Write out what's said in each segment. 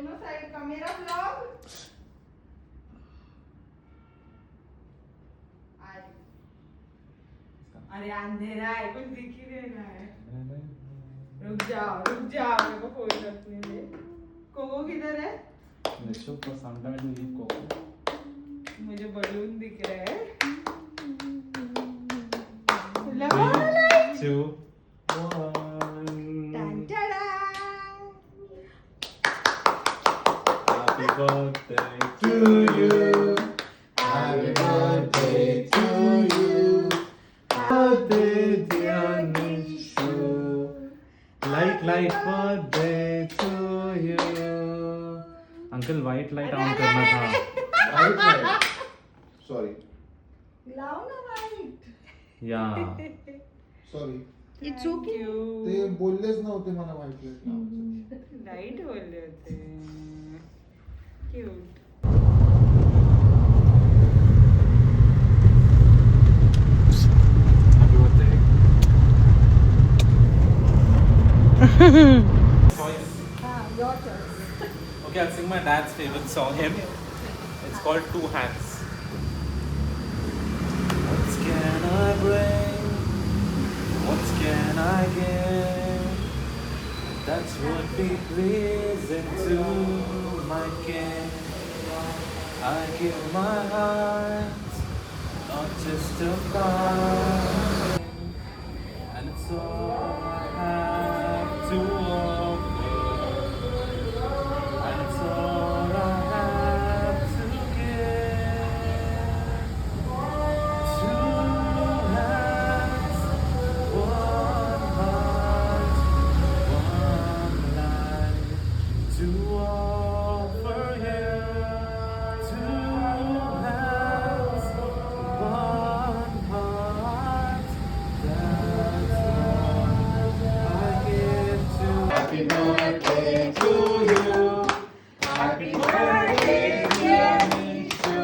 दोनों साइड का मेरा ब्लॉग। अरे अंधेरा है, कुछ दिख ही नहीं रहा है। रुक जाओ मेरे को फोन रखने दे। कोको किधर है? मुझे बलून दिख रहे हैं। Happy birthday to you. Happy birthday to you. Birthday dear Nishu. Light birthday to you. Uncle white light on करना था. White light. Sorry. लाओ ना white. Yeah. Sorry. It's okay. ते बोललेच नव्हते मला white light लावायचं. लाइट बोलले होते। Cute. Happy birthday. Your turn. Okay, I'll sing my dad's favorite song, hymn. It's called Two Hands. What can I bring? What can I give? That's what be pleasing to my King. I give my heart, not just a part. And it's all I have to offer. And it's all I have to give. Two hands, one heart, one life to offer you. Two hands, one heart. That's all I give to. Happy birthday to you. Happy birthday, dear Nishu.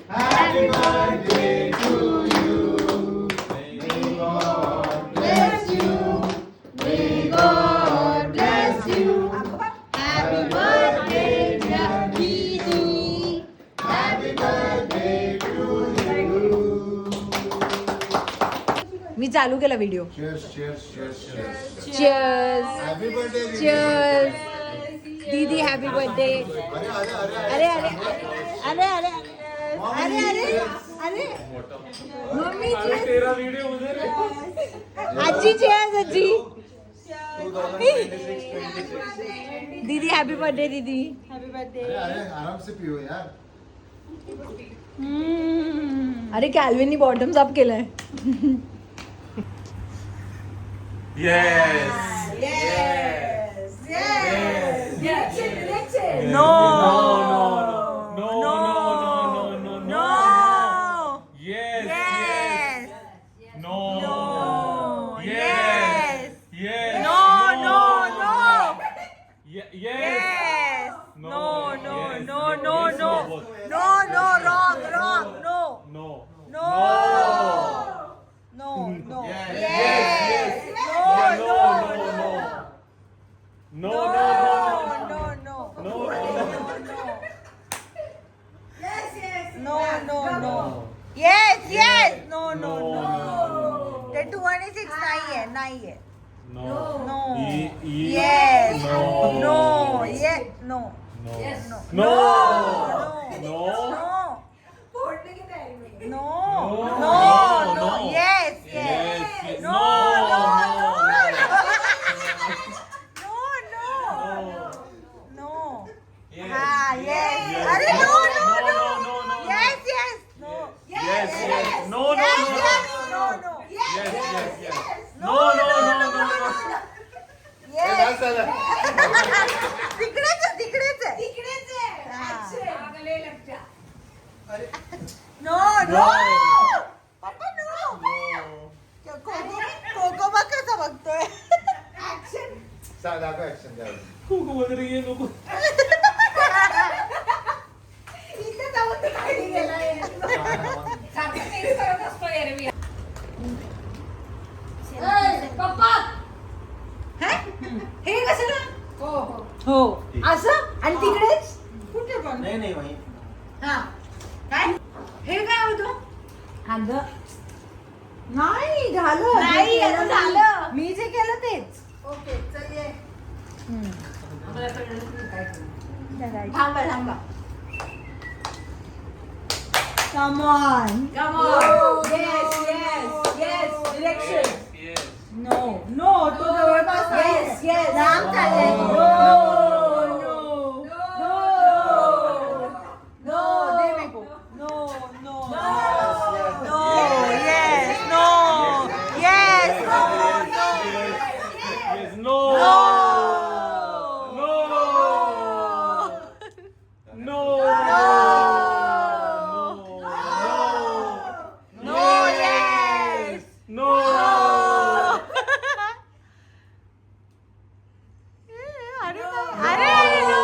Happy birthday to you. May God bless you. May God bless you. Happy birthday, dear Nishu. Happy birthday to you. मी चालू केला video. Cheers, cheers, cheers, cheers. Cheers Happy birthday. दीदी. Cheers दीदी happy birthday. अरे अरे अरे अरे अरे अरे अरे अरे अरे अरे मम्मी तेरा वीडियो उधर है. आजी चिअर्स आजी. दीदी हॅपी बर्थडे दीदी. Happy birthday. अरे आराम से पियो यार. अरे कॅल्विननी बॉटम्स अप केलाय. Yes. No No. No Yes. Yes. No. No. Yes. Yes. No no no Yes. Yes. No. No, Yes. no, no, Yes. no. Both. No, no, wrong, no. No. No. No, no. Yes. Yes. No. No, No. no, No. no, no. No. No, no, no. Yes, yes. No, no, No. no. ते 26 नाहीये, नाहीये. No. No. Yes. Yes. No. No. Yes. No. No. No. No. No. No. No. No. No. Yes. Yes. Yes. No. No. No. No. Yes. Ah, yes. Yes. अरे no, no, no. No. Yes, yes. No. Yes. Yes. No. No. Yes, No. yes. No, no. Yes. Yes. Yes. No, No. no, No. No. No. Yes. झालं. तिकडेच आहे, तिकडेच आहे. No, no. Papa, no. No. Coco. आणि तिकडेच कुठे पण नहीं नहीं वहीं हा काय हे काय होतं अगं नाही झालं नाही, जे आता केलं झालं. मी जे केलं तेच ओके चल ये थांबा थांबा come on Come on. Yes, yes, yes. Direction. yes no no तो जवळपास आहे. Yes, yes. लांब चाललंय. No. No no No. No दे मेरे को no no No. No yes no yes no yes no no no no yes no अरे अरे नो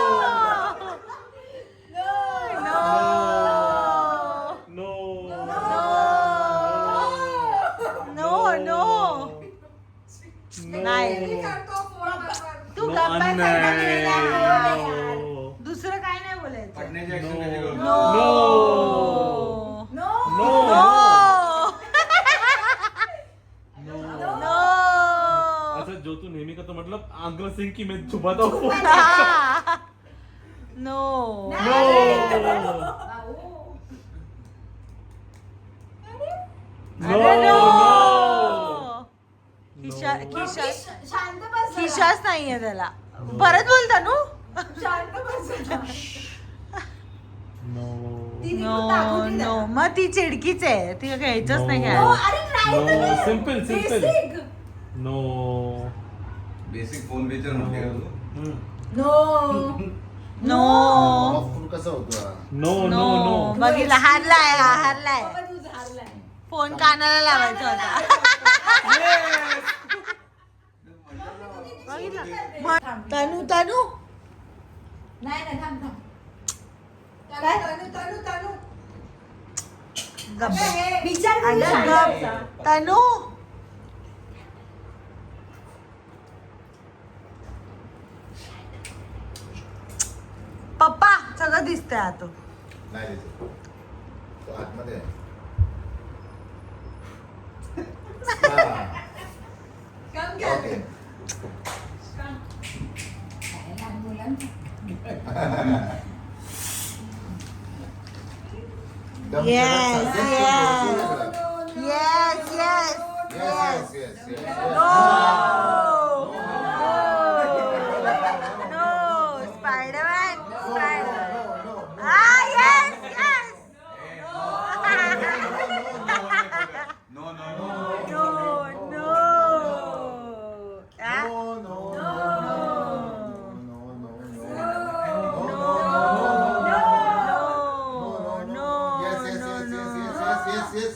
no नो नो नाही तू No, गप्पा अन्याय. दुसरं काय नाही बोलायचं पडण्याची action कशी करतो? No No. no no no अच्छा जो तू नेहमी करतो मतलब आंग्ल सिंग की मैं छुपाता हूँ नो no अरे नो no खिशा खिशा शांत बस जरा. खिशाच नाहीये त्याला परत बोलता नो शांत बस जरा. no तिने नो तू दाखवली नो जरा. मग ती चिडकीच आहे ती घ्यायचंच नाही No. No, घ्यायला अरे try No, तर कर. simple, simple. Basic. no basic phone feature म्हणते का तू? Hmm. No. No Off full कसं होतं हा? no नो no no बघितला हारलाय हा हारलाय बाबा तू झारलाय. फोन कानाला लावायचा होता बघितलं मग- तनू तनू नाही नाही थांब थांब काय? तनू गप्प. विचार करून अगं सांगायचा. गप्प. तनू पप्पा सगळं दिसतंय आता नाही दिसत. तो आतमध्ये आहे. हा, काम घ्या. okay. काय लहान मुलांना. दम Yes, सगळं yes. सारखं yes yes Yes, yes, yes, yes. No no spiderman spider Ah, yes, yes. No, no, no. No, no. Ah? No, no, No. no, no, no. No, Yes, yes, no, yes, no. yes, yes, yes, yes.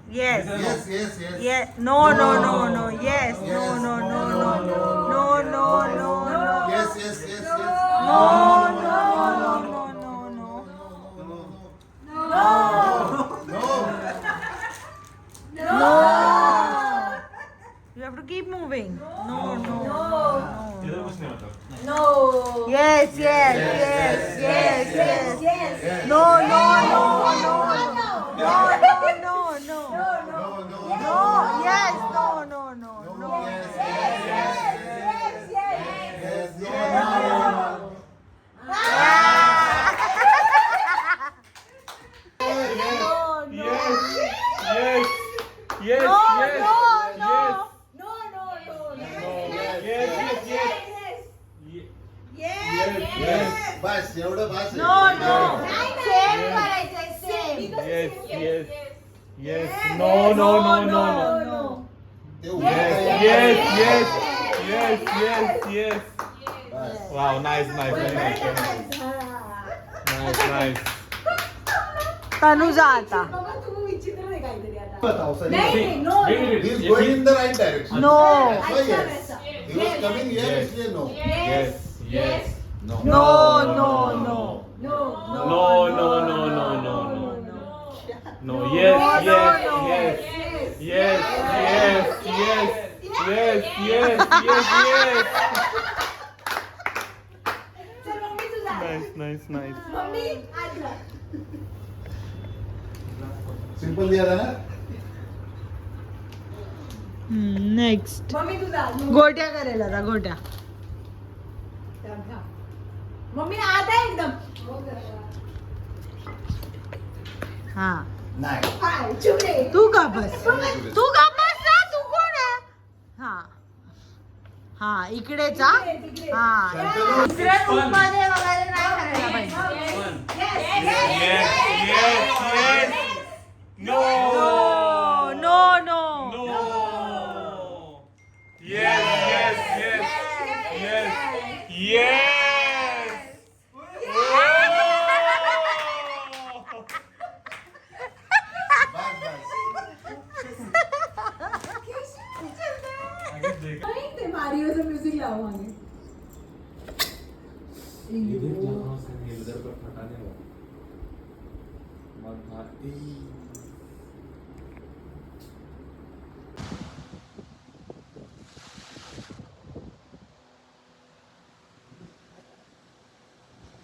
Yes. Yes, yes, yes. Yes. No, no, no, no. Yes. No, no, no, no. No, no, no, no. Yes, yes, yes, yes. No, no, no, no, no, no. No. You have to keep moving. No, no, इधर no. कुछ नहीं होता No. Yes, yes, yes, yes, yes. Yes. No, no, no, no, no. No, no, no, no. No, no, No, yes, no, no, no, no. Yes, yes, yes, yes, yes, no, yes yes No, yes no, no. No, no, no. yes yes Yes. yes बस एवढं बस No, no. नाही, Same नाही. करायचंय, same. yes yes yes no no no no no ते yes yes yes yes yes yes बस. wow nice nice very nice nice nice तनू जा आता. बाबा तू विचित्र आहे काहीतरी आता. बताओ सर. नाही, See, नाही, no, wait, no. wait, He is wait. going in the right direction. No. So yes. ऐसा. He was coming here, Yes. इसलिए no. yes yes No. No, no, no. No. no no no no no no no yes No, yes no. yes yes yes yes yes yes yes yes चल मग मी तुझा. nice. Mummy आज जा. Simple दिया था ना. Next mummy तुझा गोट्या करेल आता गोट्या. मम्मी आता एकदम हा नाही. तू का बस ना तू कोण आहे. हा हा इकडेच हा दुसऱ्या रूम मध्ये वगैरे नाही करायला पाहिजे. Yes. No. No no Yes. मारियोचं म्युझिक लाव मागे.